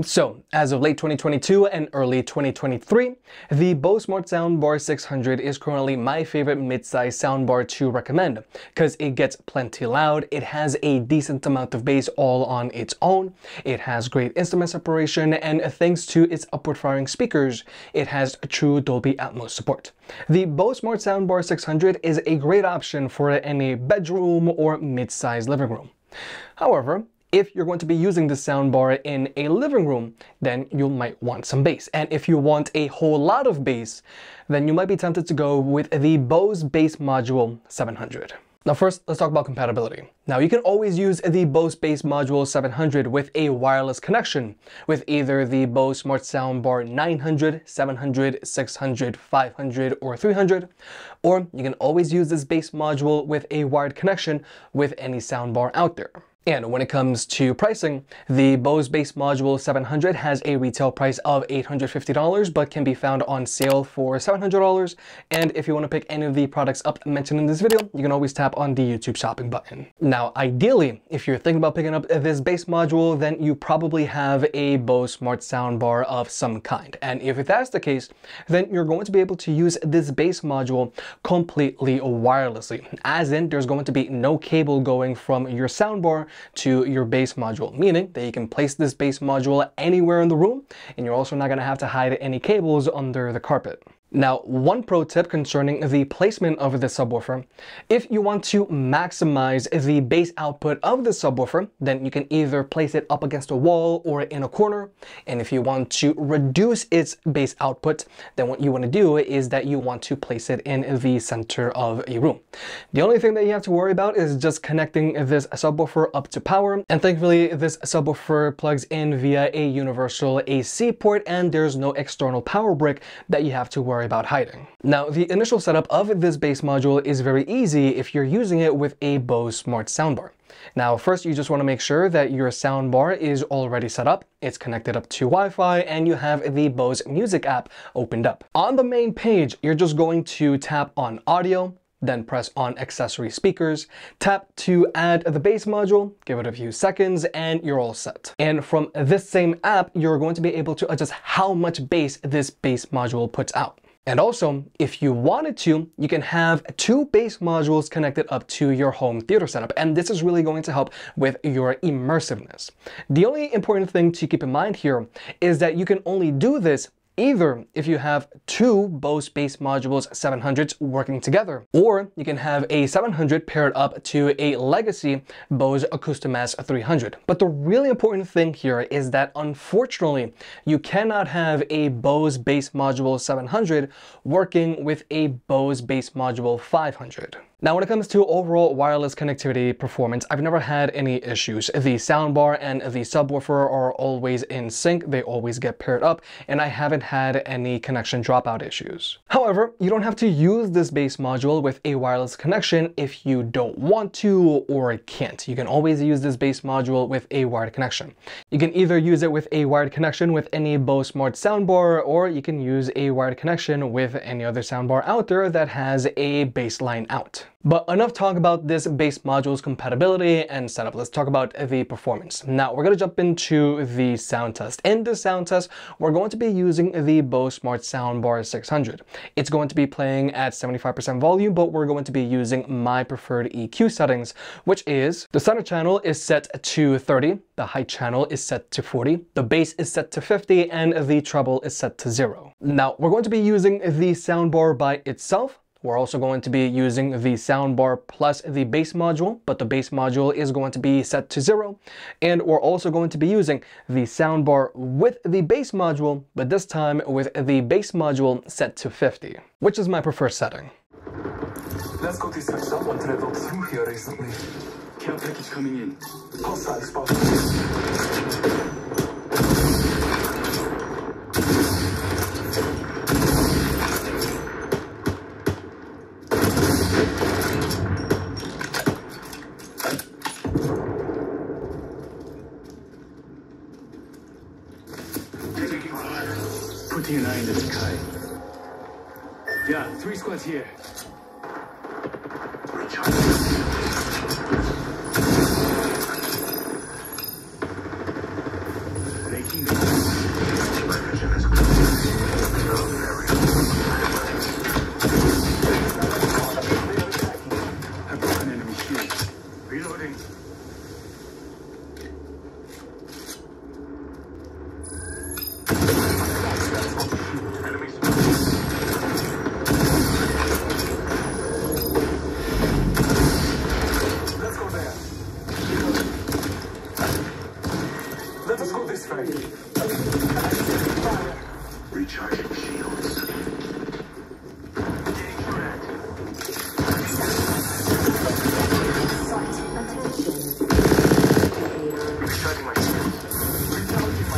So, as of late 2022 and early 2023, the Bose Smart Soundbar 600 is currently my favorite mid-size soundbar to recommend because it gets plenty loud, it has a decent amount of bass all on its own, it has great instrument separation, and thanks to its upward firing speakers, it has true Dolby Atmos support. The Bose Smart Soundbar 600 is a great option for any bedroom or mid-size living room. However, if you're going to be using this soundbar in a living room, then you might want some bass. And if you want a whole lot of bass, then you might be tempted to go with the Bose Base Module 700. Now first, let's talk about compatibility. Now you can always use the Bose Base Module 700 with a wireless connection with either the Bose Smart Soundbar 900, 700, 600, 500, or 300, or you can always use this base module with a wired connection with any soundbar out there. And when it comes to pricing, the Bose Base Module 700 has a retail price of $850, but can be found on sale for $700. And if you want to pick any of the products up mentioned in this video, you can always tap on the YouTube shopping button. Now, ideally, if you're thinking about picking up this base module, then you probably have a Bose Smart Soundbar of some kind. And if that's the case, then you're going to be able to use this base module completely wirelessly, as in there's going to be no cable going from your soundbar to your base module, meaning that you can place this base module anywhere in the room, and you're also not going to have to hide any cables under the carpet. Now, one pro tip concerning the placement of the subwoofer: if you want to maximize the bass output of the subwoofer, then you can either place it up against a wall or in a corner. And if you want to reduce its bass output, then what you want to do is that you want to place it in the center of a room. The only thing that you have to worry about is just connecting this subwoofer up to power. And thankfully, this subwoofer plugs in via a universal AC port, and there's no external power brick that you have to worry about hiding. Now, the initial setup of this base module is very easy if you're using it with a Bose Smart Soundbar. Now, first you just want to make sure that your soundbar is already set up, it's connected up to Wi-Fi, and you have the Bose Music app opened up. On the main page, you're just going to tap on Audio, then press on Accessory Speakers, tap to add the bass module, give it a few seconds, and you're all set. And from this same app, you're going to be able to adjust how much bass this bass module puts out. And also, if you wanted to, you can have two bass modules connected up to your home theater setup, and this is really going to help with your immersiveness. The only important thing to keep in mind here is that you can only do this either if you have two Bose Base Modules 700s working together, or you can have a 700 paired up to a legacy Bose Acoustimass 300. But the really important thing here is that unfortunately, you cannot have a Bose Base Module 700 working with a Bose Base Module 500. Now, when it comes to overall wireless connectivity performance, I've never had any issues. The soundbar and the subwoofer are always in sync, they always get paired up, and I haven't had any connection dropout issues. However, you don't have to use this base module with a wireless connection if you don't want to or can't. You can always use this base module with a wired connection. You can either use it with a wired connection with any Bose Smart Soundbar, or you can use a wired connection with any other soundbar out there that has a bass line out. But enough talk about this base module's compatibility and setup. Let's talk about the performance. Now, we're going to jump into the sound test. In this sound test, we're going to be using the Bose Smart Soundbar 600. It's going to be playing at 75% volume, but we're going to be using my preferred EQ settings, which is the center channel is set to 30, the height channel is set to 40, the bass is set to 50, and the treble is set to 0. Now, we're going to be using the soundbar by itself. We're also going to be using the soundbar plus the bass module, but the bass module is going to be set to 0. And we're also going to be using the soundbar with the bass module, but this time with the bass module set to 50, which is my preferred setting. Let's go to someone to level 2 here recently. Care package coming in. Pulse size spot. Putting an eye in the sky. Yeah, 3 squads here. Making the Recharging shields. Getting threat. Recharging my shields. Recharging my shields.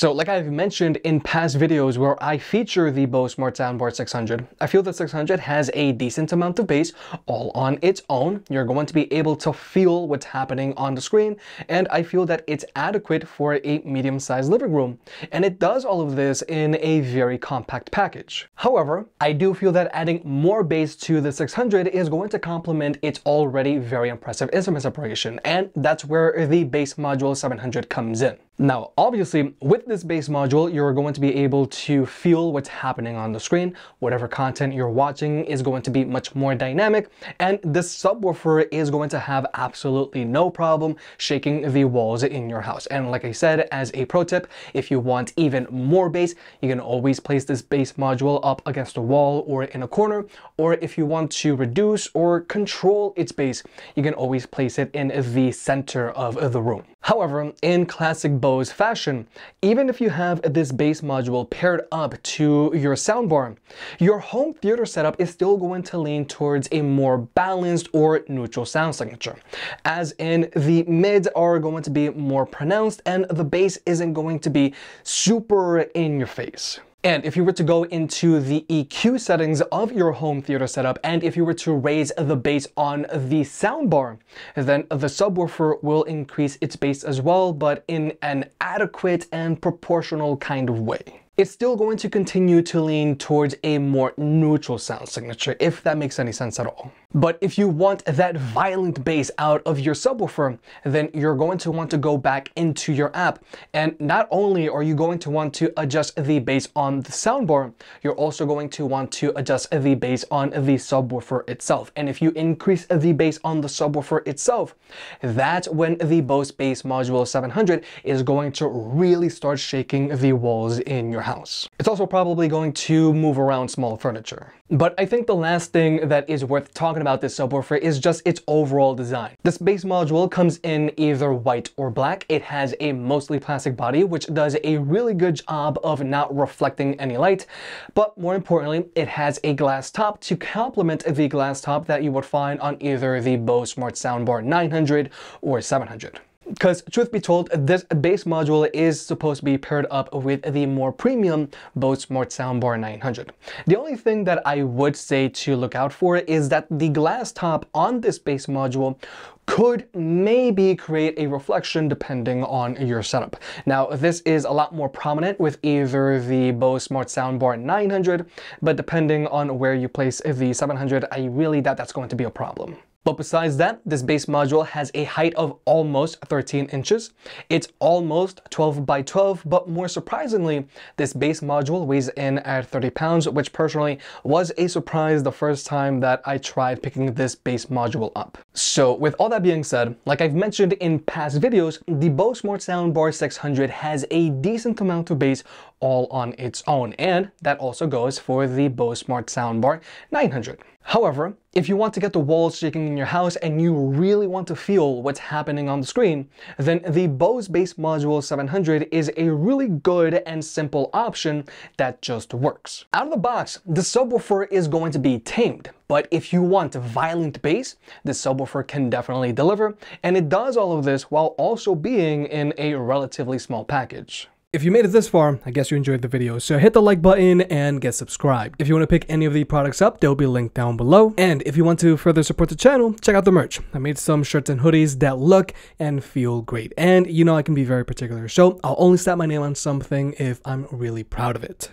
So like I've mentioned in past videos where I feature the Bose Smart Soundbar 600, I feel the 600 has a decent amount of bass all on its own. You're going to be able to feel what's happening on the screen, and I feel that it's adequate for a medium-sized living room. And it does all of this in a very compact package. However, I do feel that adding more bass to the 600 is going to complement its already very impressive instrument separation, and that's where the Bass Module 700 comes in. Now, obviously, with this bass module, you're going to be able to feel what's happening on the screen. Whatever content you're watching is going to be much more dynamic, and this subwoofer is going to have absolutely no problem shaking the walls in your house. And like I said, as a pro tip, if you want even more bass, you can always place this bass module up against a wall or in a corner, or if you want to reduce or control its bass, you can always place it in the center of the room. However, in classic Bose fashion, even if you have this bass module paired up to your soundbar, your home theater setup is still going to lean towards a more balanced or neutral sound signature, as in the mids are going to be more pronounced and the bass isn't going to be super in your face. And if you were to go into the EQ settings of your home theater setup, and if you were to raise the bass on the soundbar, then the subwoofer will increase its bass as well, but in an adequate and proportional kind of way. It's still going to continue to lean towards a more neutral sound signature, if that makes any sense at all. But if you want that violent bass out of your subwoofer, then you're going to want to go back into your app. And not only are you going to want to adjust the bass on the soundbar, you're also going to want to adjust the bass on the subwoofer itself. And if you increase the bass on the subwoofer itself, that's when the Bose Base Module 700 is going to really start shaking the walls in your house. It's also probably going to move around small furniture. But I think the last thing that is worth talking about this subwoofer is just its overall design. This base module comes in either white or black. It has a mostly plastic body, which does a really good job of not reflecting any light. But more importantly, it has a glass top to complement the glass top that you would find on either the Bose Smart Soundbar 900 or 700. Because truth be told, this base module is supposed to be paired up with the more premium Bose Smart Soundbar 900. The only thing that I would say to look out for is that the glass top on this base module could maybe create a reflection depending on your setup. Now, this is a lot more prominent with either the Bose Smart Soundbar 900, but depending on where you place the 700, I really doubt that's going to be a problem. But besides that, this base module has a height of almost 13 inches. It's almost 12 by 12, but more surprisingly, this base module weighs in at 30 pounds, which personally was a surprise the first time that I tried picking this base module up. So with all that being said, like I've mentioned in past videos, the Bose Smart Soundbar 600 has a decent amount of bass all on its own, and that also goes for the Bose Smart Soundbar 900. However, if you want to get the walls shaking in your house and you really want to feel what's happening on the screen, then the Bose Base Module 700 is a really good and simple option that just works. Out of the box, the subwoofer is going to be tamed, but if you want violent bass, the subwoofer can definitely deliver, and it does all of this while also being in a relatively small package. If you made it this far, I guess you enjoyed the video, so hit the like button and get subscribed. If you want to pick any of the products up, they'll be linked down below. And if you want to further support the channel, check out the merch. I made some shirts and hoodies that look and feel great. And you know I can be very particular, so I'll only slap my name on something if I'm really proud of it.